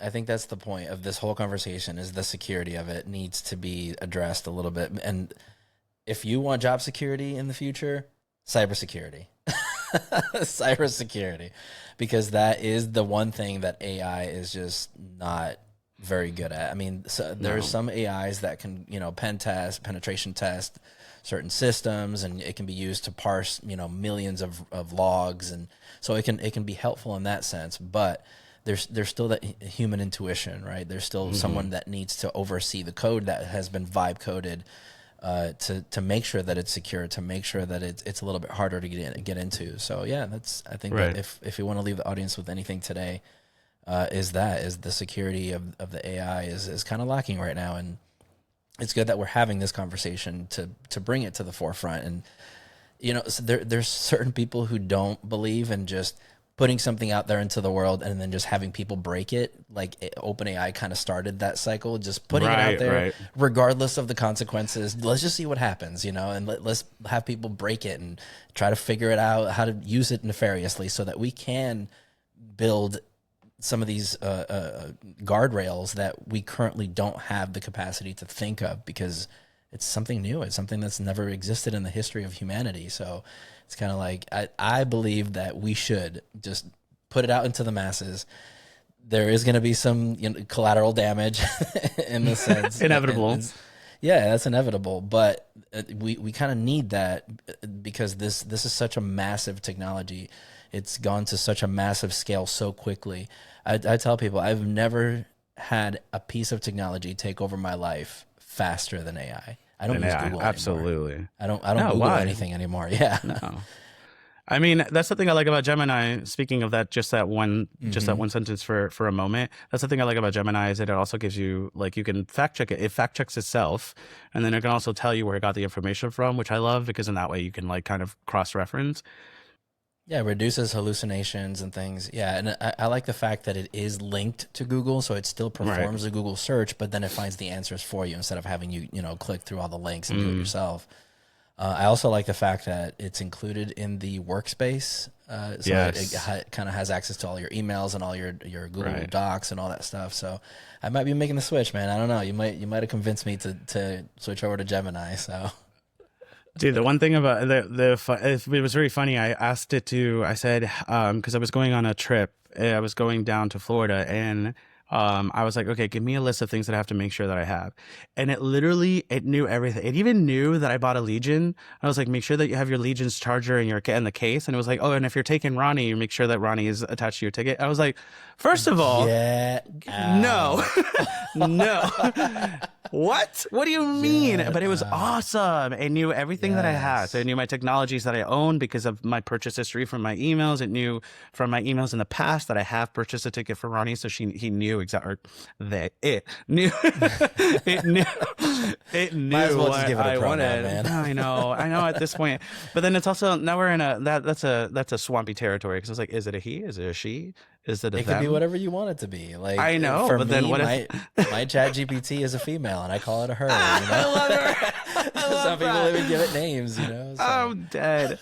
I think that's the point of this whole conversation is the security of it needs to be addressed a little bit. And if you want job security in the future, cybersecurity. Cybersecurity, because that is the one thing that AI is just not very good at. I mean, so there's some AIs that can, pen test, penetration test certain systems, and it can be used to parse, millions of logs, and so it can be helpful in that sense. But there's still that human intuition, right? There's still someone that needs to oversee the code that has been vibe coded to make sure that it's secure, to make sure that it's a little bit harder to get into. So yeah, I think that if you want to leave the audience with anything today, is the security of the AI is kind of lacking right now, and it's good that we're having this conversation to bring it to the forefront. And so there's certain people who don't believe in just putting something out there into the world and then just having people break it. Like OpenAI kind of started that cycle, just putting it out there, regardless of the consequences. Let's just see what happens, and let's have people break it and try to figure it out, how to use it nefariously so that we can build some of these guardrails that we currently don't have the capacity to think of, because it's something new. It's something that's never existed in the history of humanity. So it's kind of like, I believe that we should just put it out into the masses. There is going to be some collateral damage in the sense. Inevitable. Yeah, that's inevitable. But we kind of need that, because this is such a massive technology. It's gone to such a massive scale so quickly. I tell people I've never had a piece of technology take over my life faster than AI. I don't use Google absolutely anymore. I don't Google anything anymore. Yeah. No. I mean, that's the thing I like about Gemini. Speaking of that, just that one sentence for a moment. That's the thing I like about Gemini, is that it also gives you, like, you can fact check it. It fact checks itself, and then it can also tell you where it got the information from, which I love, because in that way you can like kind of cross reference. Yeah, it reduces hallucinations and things. Yeah, and I like the fact that it is linked to Google, so it still performs a Google search, but then it finds the answers for you instead of having you, click through all the links and do it yourself. I also like the fact that it's included in the workspace, so it kind of has access to all your emails and all your Google Docs and all that stuff. So I might be making the switch, man. I don't know. You might have convinced me to switch over to Gemini. So. Dude, the one thing about it was very funny. I asked it to. I said, because I was going on a trip. I was going down to Florida, and I was like, okay, give me a list of things that I have to make sure that I have. And it knew everything. It even knew that I bought a Legion. I was like, make sure that you have your Legion's charger in the case. And it was like, oh, and if you're taking Ronnie, you make sure that Ronnie is attached to your ticket. I was like, first of all, no, no. What do you mean? But it was awesome. It knew everything that I had. So it knew my technologies that I own because of my purchase history from my emails. It knew from my emails in the past that I have purchased a ticket for Ronnie. So he knew exactly. It knew. It knew Might as well what just give it a I wanted. man. I know at this point. But then it's also, now we're in that's a swampy territory, because it's like, is it a he? Is it a she? Is it a It them? could be whatever you want it to be. Like, I know, for but me, then what my chat GPT is a female, and I call it a her. I love her. Some people even give it names, So. I'm dead.